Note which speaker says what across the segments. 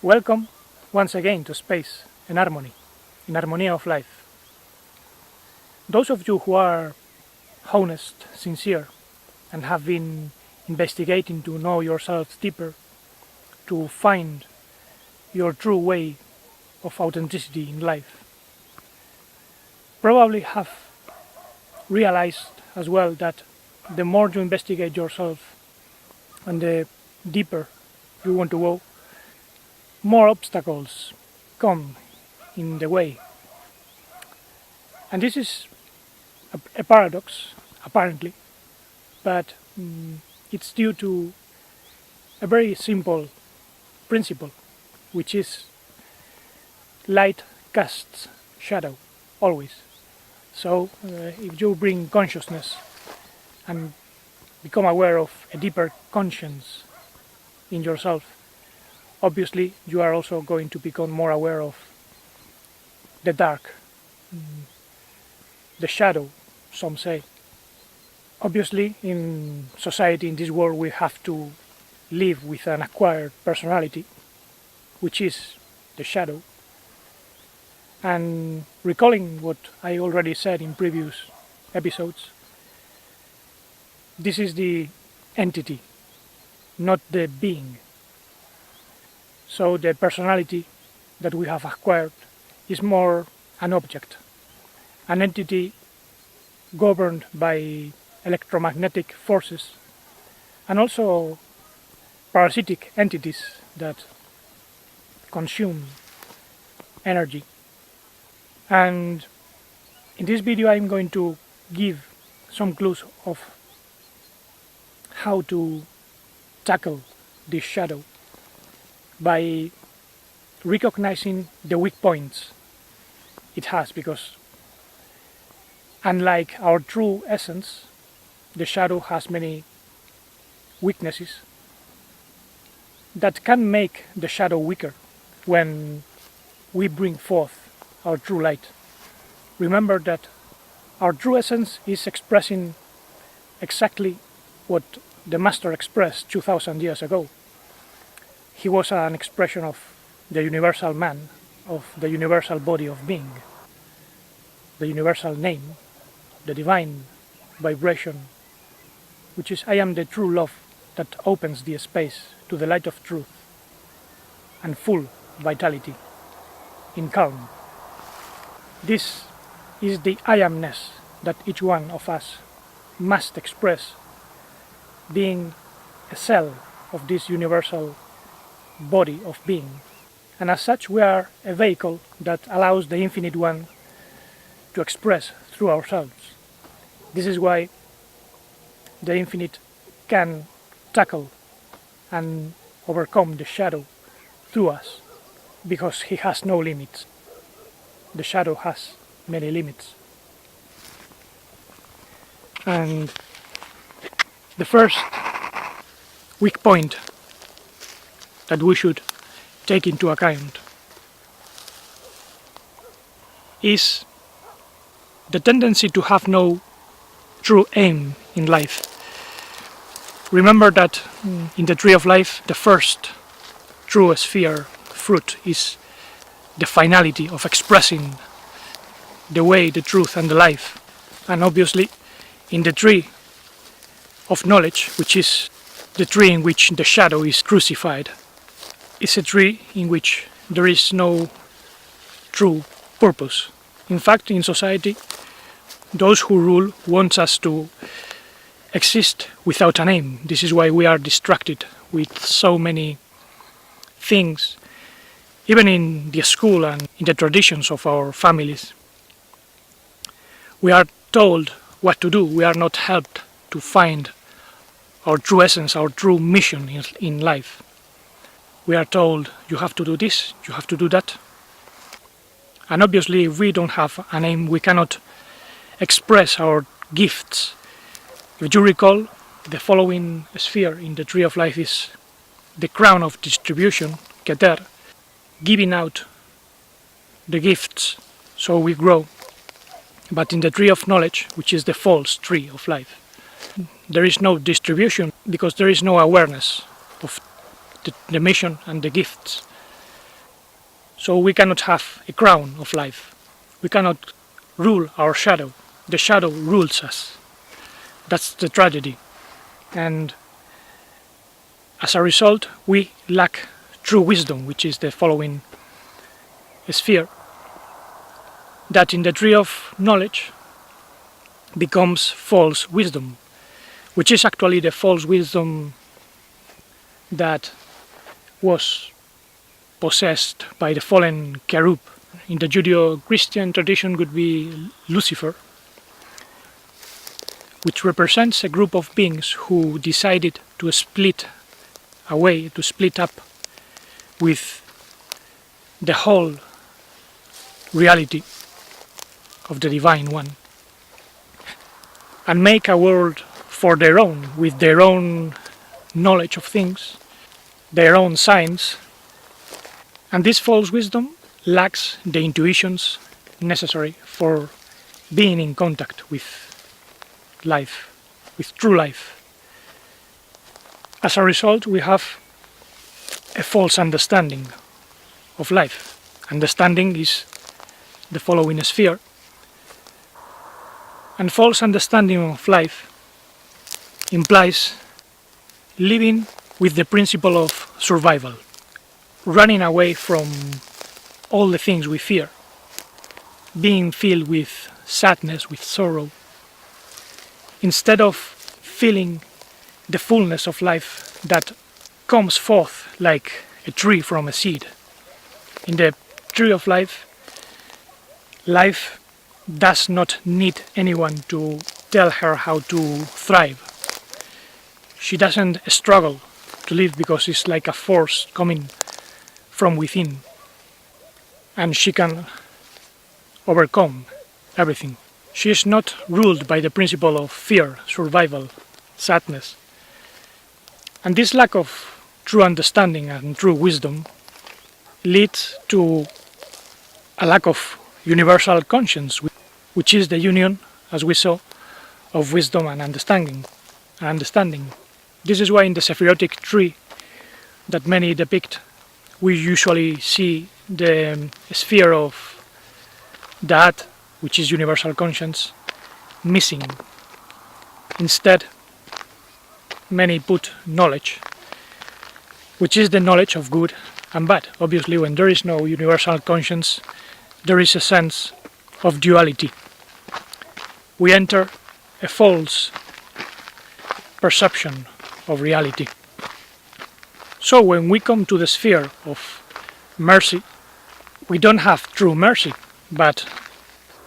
Speaker 1: Welcome once again to Space and Harmony, in Harmonia of Life. Those of you who are honest, sincere, and have been investigating to know yourselves deeper, to find your true way of authenticity in life, probably have realized as well that the more you investigate yourself and the deeper you want to go, more obstacles come in the way. And this is a paradox, apparently, but it's due to a very simple principle, which is light casts shadow, always. So if you bring consciousness and become aware of a deeper conscience in yourself, obviously you are also going to become more aware of the dark, the shadow, some say. Obviously in society, in this world, we have to live with an acquired personality, which is the shadow. And recalling what I already said in previous episodes, this is the entity, not the being. So the personality that we have acquired is more an object, an entity governed by electromagnetic forces, and also parasitic entities that consume energy. And in this video I'm going to give some clues of how to tackle this shadow by recognizing the weak points it has, because unlike our true essence, the shadow has many weaknesses that can make the shadow weaker when we bring forth our true light. Remember that our true essence is expressing exactly what the Master expressed 2000 years ago. He was an expression of the universal man, of the universal body of being, the universal name, the divine vibration, which is I am the true love that opens the space to the light of truth and full vitality in calm. This is the I amness that each one of us must express, being a cell of this universal body of being. And as such we are a vehicle that allows the Infinite One to express through ourselves. This is why the Infinite can tackle and overcome the shadow through us, because he has no limits. The shadow has many limits. And the first weak point that we should take into account is the tendency to have no true aim in life. Remember that in the tree of life, the first true sphere fruit is the finality of expressing the way, the truth, and the life. And obviously in the tree of knowledge, which is the tree in which the shadow is crucified, is a tree in which there is no true purpose. In fact, in society, those who rule want us to exist without an aim. This is why we are distracted with so many things, even in the school and in the traditions of our families. We are told what to do. We are not helped to find our true essence, our true mission in life. We are told you have to do this, you have to do that. And obviously if we don't have an aim, we cannot express our gifts. If you recall, the following sphere in the tree of life is the crown of distribution, Keter, giving out the gifts so we grow. But in the tree of knowledge, which is the false tree of life, there is no distribution, because there is no awareness of the mission and the gifts. So we cannot have a crown of life. We cannot rule our shadow. The shadow rules us. That's the tragedy. And as a result, we lack true wisdom, which is the following sphere, that in the tree of knowledge becomes false wisdom, which is actually the false wisdom that was possessed by the fallen cherub. In the Judeo-Christian tradition would be Lucifer, which represents a group of beings who decided to split away, to split up with the whole reality of the Divine One and make a world for their own, with their own knowledge of things, their own science. And this false wisdom lacks the intuitions necessary for being in contact with life, with true life. As a result, we have a false understanding of life. Understanding is the following sphere. And false understanding of life implies living with the principle of survival, running away from all the things we fear, being filled with sadness, with sorrow, instead of feeling the fullness of life that comes forth like a tree from a seed. In the tree of life, life does not need anyone to tell her how to thrive. She doesn't struggle to live because it's like a force coming from within, and she can overcome everything. She is not ruled by the principle of fear, survival, sadness. And this lack of true understanding and true wisdom leads to a lack of universal conscience, which is the union, as we saw, of wisdom and understanding. This is why in the Sephirotic tree that many depict, we usually see the sphere of Da'at, which is universal conscience, missing. Instead, many put knowledge, which is the knowledge of good and bad. Obviously, when there is no universal conscience, there is a sense of duality. We enter a false perception of reality. So when we come to the sphere of mercy, we don't have true mercy, but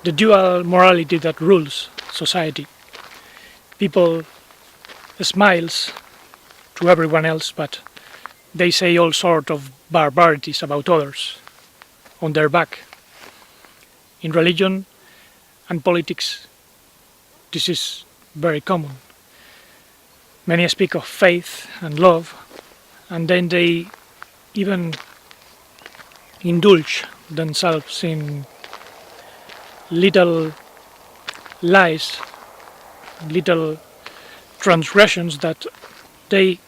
Speaker 1: the dual morality that rules society. People smiles to everyone else, but they say all sorts of barbarities about others on their back. In religion and politics, this is very common. Many speak of faith and love, and then they even indulge themselves in little lies, little transgressions that they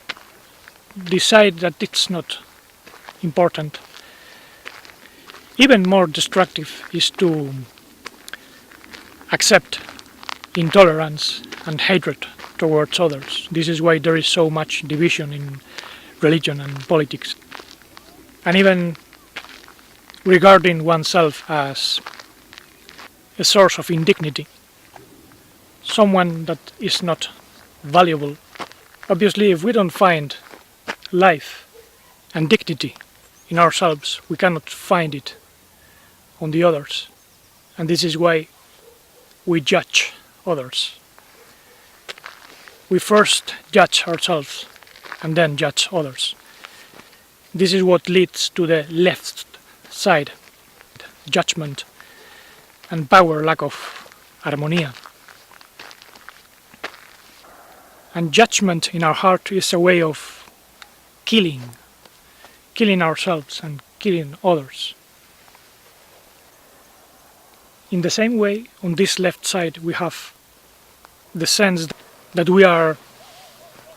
Speaker 1: decide that it's not important. Even more destructive is to accept intolerance and hatred towards others. This is why there is so much division in religion and politics. And even regarding oneself as a source of indignity, someone that is not valuable. Obviously, if we don't find life and dignity in ourselves, we cannot find it on the others. And this is why we judge others. We first judge ourselves and then judge others. This is what leads to the left side, judgment and power, lack of armonia. And judgment in our heart is a way of killing ourselves and killing others. In the same way, on this left side we have the sense that we are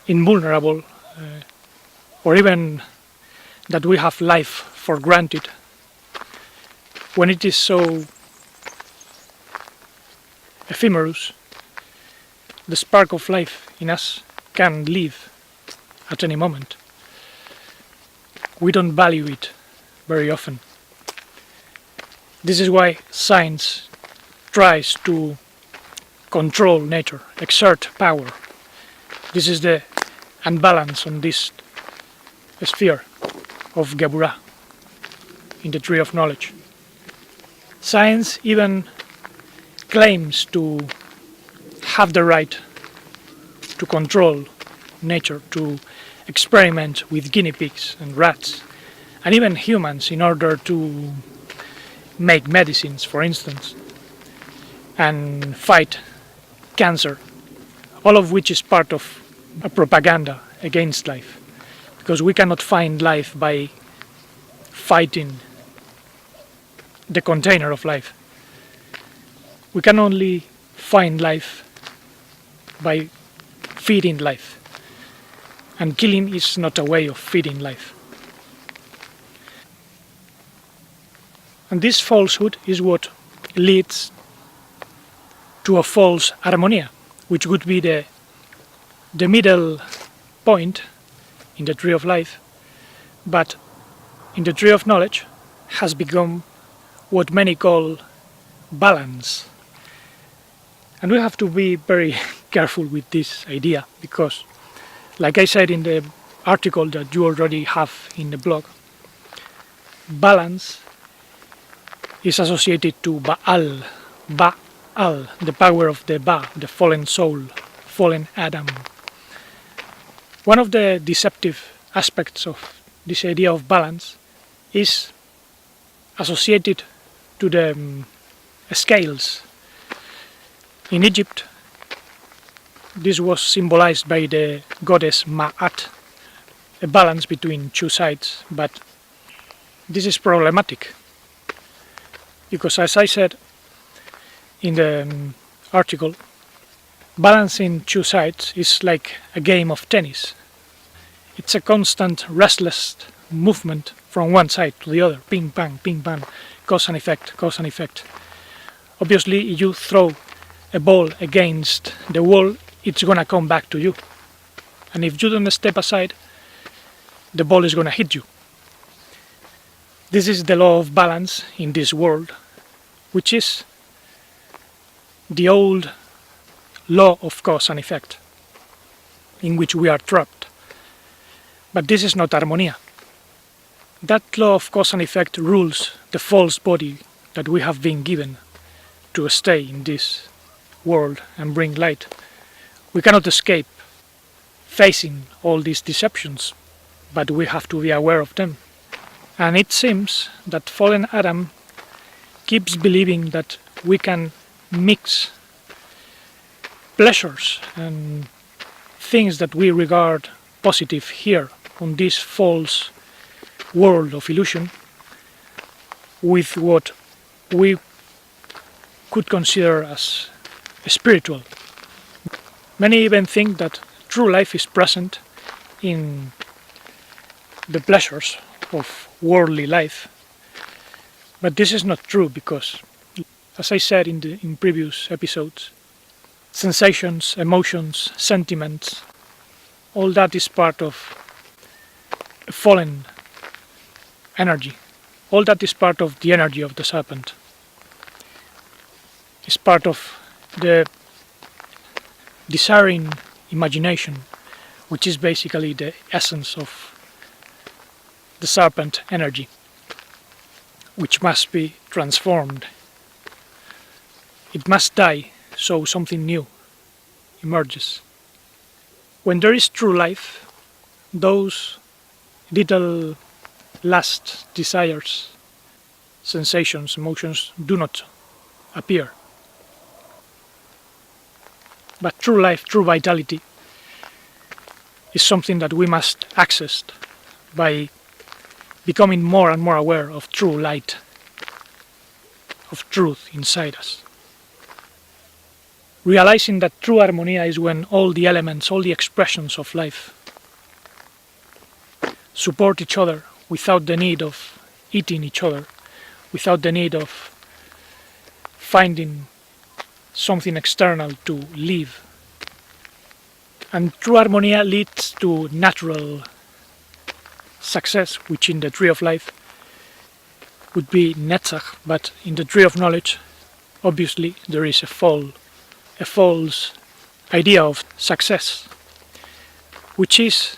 Speaker 1: invulnerable, or even that we have life for granted, when it is so ephemeral, the spark of life in us can leave at any moment. We don't value it very often. This is why science tries to control nature, exert power. This is the unbalance on this sphere of Geburah in the tree of knowledge. Science even claims to have the right to control nature, to experiment with guinea pigs and rats and even humans in order to make medicines, for instance, and fight cancer, all of which is part of a propaganda against life, because we cannot find life by fighting the container of life. We can only find life by feeding life, and killing is not a way of feeding life. And this falsehood is what leads to a false harmonia, which would be the middle point in the tree of life, but in the tree of knowledge has become what many call balance. And we have to be very careful with this idea, because, like I said in the article that you already have in the blog, balance is associated to Baal, the power of the Ba, the fallen soul, fallen Adam. One of the deceptive aspects of this idea of balance is associated to the scales. In Egypt, this was symbolized by the goddess Ma'at, a balance between two sides, but this is problematic, because as I said in the article, balancing two sides is like a game of tennis. It's a constant restless movement from one side to the other, ping pong, cause and effect, cause and effect. Obviously, if you throw a ball against the wall, it's gonna come back to you, and if you don't step aside, the ball is gonna hit you. This is the law of balance in this world, which is the old law of cause and effect, in which we are trapped. But this is not harmonia. That law of cause and effect rules the false body that we have been given to stay in this world and bring light. We cannot escape facing all these deceptions, but we have to be aware of them. And it seems that fallen Adam keeps believing that we can mix pleasures and things that we regard positive here on this false world of illusion with what we could consider as spiritual. Many even think that true life is present in the pleasures of worldly life, but this is not true, because, as I said in previous episodes, sensations, emotions, sentiments, all that is part of a fallen energy. All that is part of the energy of the serpent. It's part of the desiring imagination, which is basically the essence of the serpent energy, which must be transformed. It must die so something new emerges. When there is true life, those little lust, desires, sensations, emotions do not appear. But true life, true vitality is something that we must access by becoming more and more aware of true light, of truth inside us. Realizing that true harmonia is when all the elements, all the expressions of life support each other without the need of eating each other, without the need of finding something external to live. And true harmonia leads to natural success, which in the tree of life would be netzach, but in the tree of knowledge, obviously there is a false idea of success, which is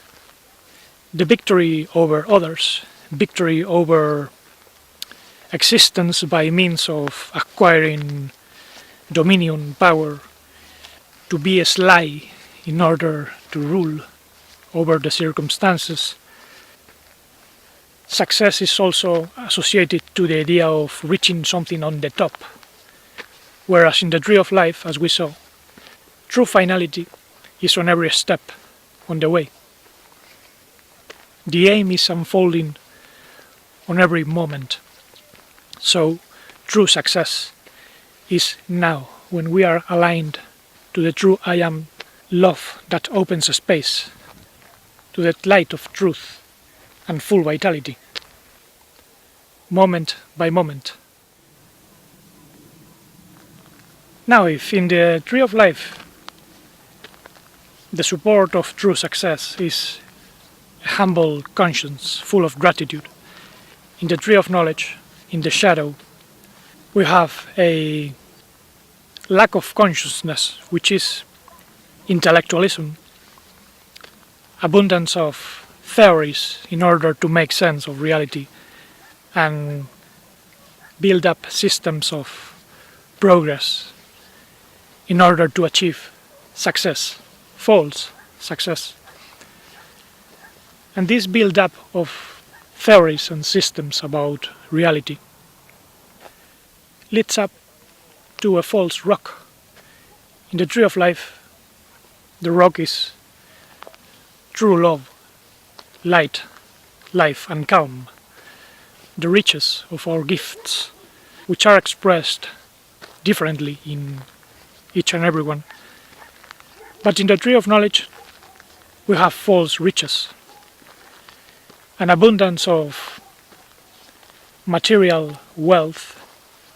Speaker 1: the victory over others, victory over existence by means of acquiring dominion, power, to be sly in order to rule over the circumstances. Success is also associated to the idea of reaching something on the top, whereas in the tree of life, as we saw, true finality is on every step on the way. The aim is unfolding on every moment. So true success is now, when we are aligned to the true I am love that opens a space to that light of truth and full vitality, moment by moment. Now, if in the tree of life the support of true success is a humble conscience full of gratitude, in the tree of knowledge, in the shadow, we have a lack of consciousness, which is intellectualism, abundance of theories in order to make sense of reality and build up systems of progress in order to achieve success, false success. And this build up of theories and systems about reality leads up to a false rock. In the tree of life, the rock is true love, light, life and calm, the riches of our gifts, which are expressed differently in each and every one. But in the tree of knowledge, we have false riches, an abundance of material wealth,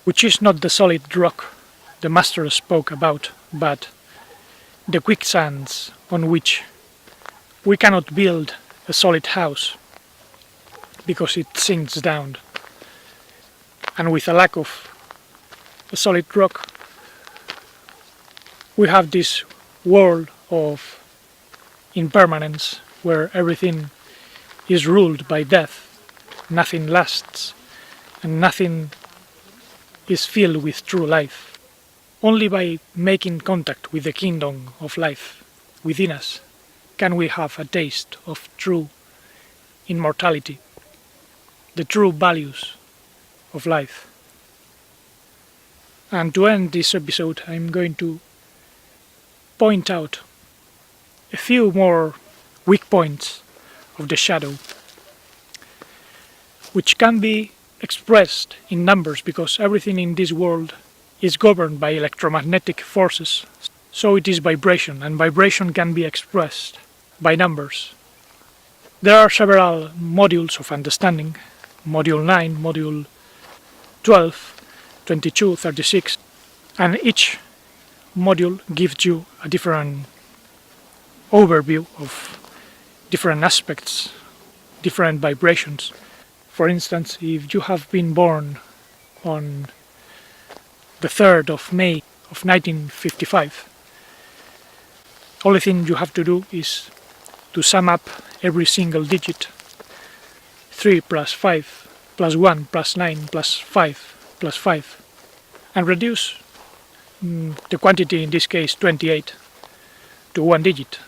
Speaker 1: which is not the solid rock the Master spoke about, but the quicksands on which we cannot build a solid house because it sinks down. And with a lack of a solid rock, we have this world of impermanence where everything is ruled by death, nothing lasts, and nothing is filled with true life. Only by making contact with the kingdom of life within us can we have a taste of true immortality, the true values of life. And to end this episode, I'm going to point out a few more weak points of the shadow, which can be expressed in numbers because everything in this world is governed by electromagnetic forces, so it is vibration, and vibration can be expressed by numbers. There are several modules of understanding, module 9, module 12, 22, 36, and each module gives you a different overview of different aspects, different vibrations. For instance, if you have been born on the 3rd of May of 1955, only thing you have to do is to sum up every single digit, 3 plus 5 plus 1 plus 9 plus 5 plus 5, and reduce the quantity, in this case 28, to one digit.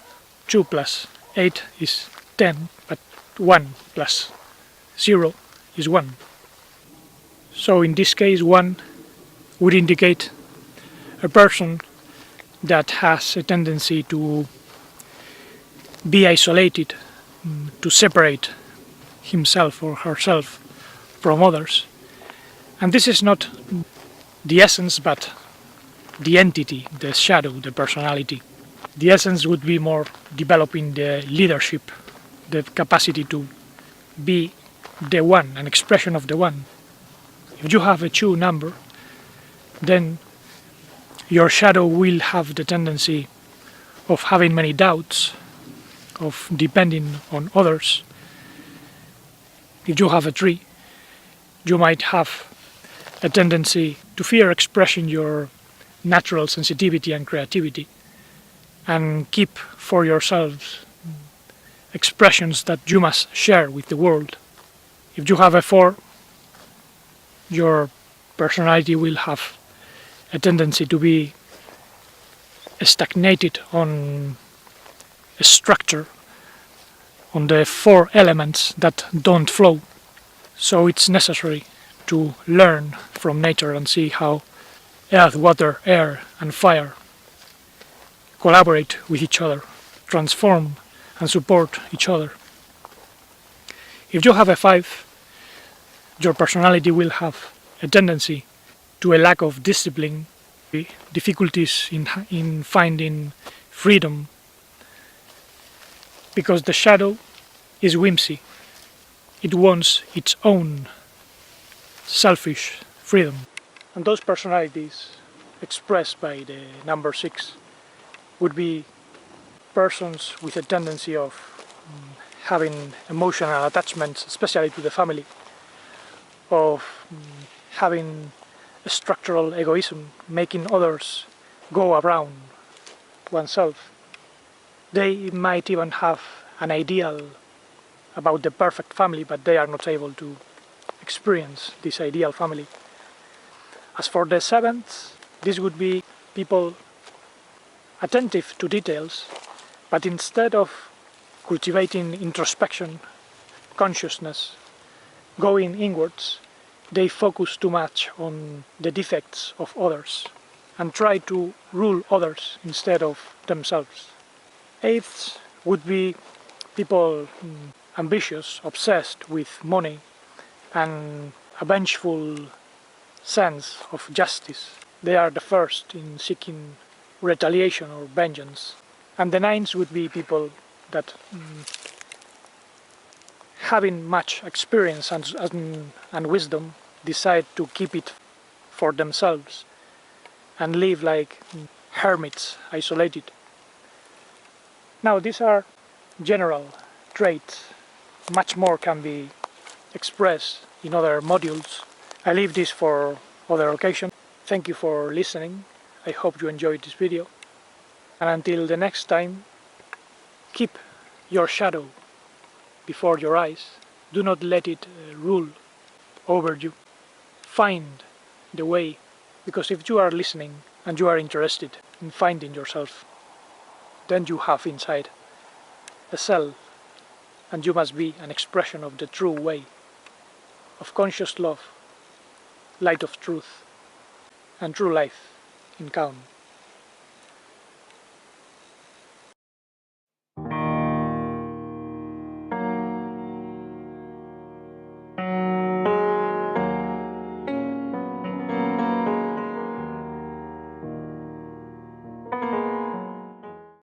Speaker 1: 2 plus 8 is 10, but 1 plus 0 is 1. So in this case 1 would indicate a person that has a tendency to be isolated, to separate himself or herself from others. And this is not the essence, but the entity, the shadow, the personality. The essence would be more developing the leadership, the capacity to be the one, an expression of the one. If you have a 2 number, then your shadow will have the tendency of having many doubts, of depending on others. If you have a 3, you might have a tendency to fear expressing your natural sensitivity and creativity, and keep for yourselves expressions that you must share with the world. If you have a 4, your personality will have a tendency to be stagnated on a structure, on the 4 elements that don't flow. So it's necessary to learn from nature and see how earth, water, air and fire collaborate with each other, transform and support each other. If you have a 5, your personality will have a tendency to a lack of discipline, difficulties in finding freedom, because the shadow is whimsy. It wants its own selfish freedom. And those personalities expressed by the number 6 would be persons with a tendency of having emotional attachments, especially to the family, of having a structural egoism, making others go around oneself. They might even have an ideal about the perfect family, but they are not able to experience this ideal family. As for the 7th, this would be people attentive to details, but instead of cultivating introspection, consciousness, going inwards, they focus too much on the defects of others and try to rule others instead of themselves. 8th would be people ambitious, obsessed with money and a vengeful sense of justice. They are the first in seeking retaliation or vengeance. And the 9th would be people that having much experience and wisdom decide to keep it for themselves and live like hermits, isolated. Now these are general traits. Much more can be expressed in other modules. I leave this for other occasion. Thank you for listening. I hope you enjoyed this video. And until the next time, keep your shadow before your eyes. Do not let it rule over you. Find the way, because if you are listening and you are interested in finding yourself, then you have inside a self, and you must be an expression of the true way, of conscious love, light of truth, and true life in count.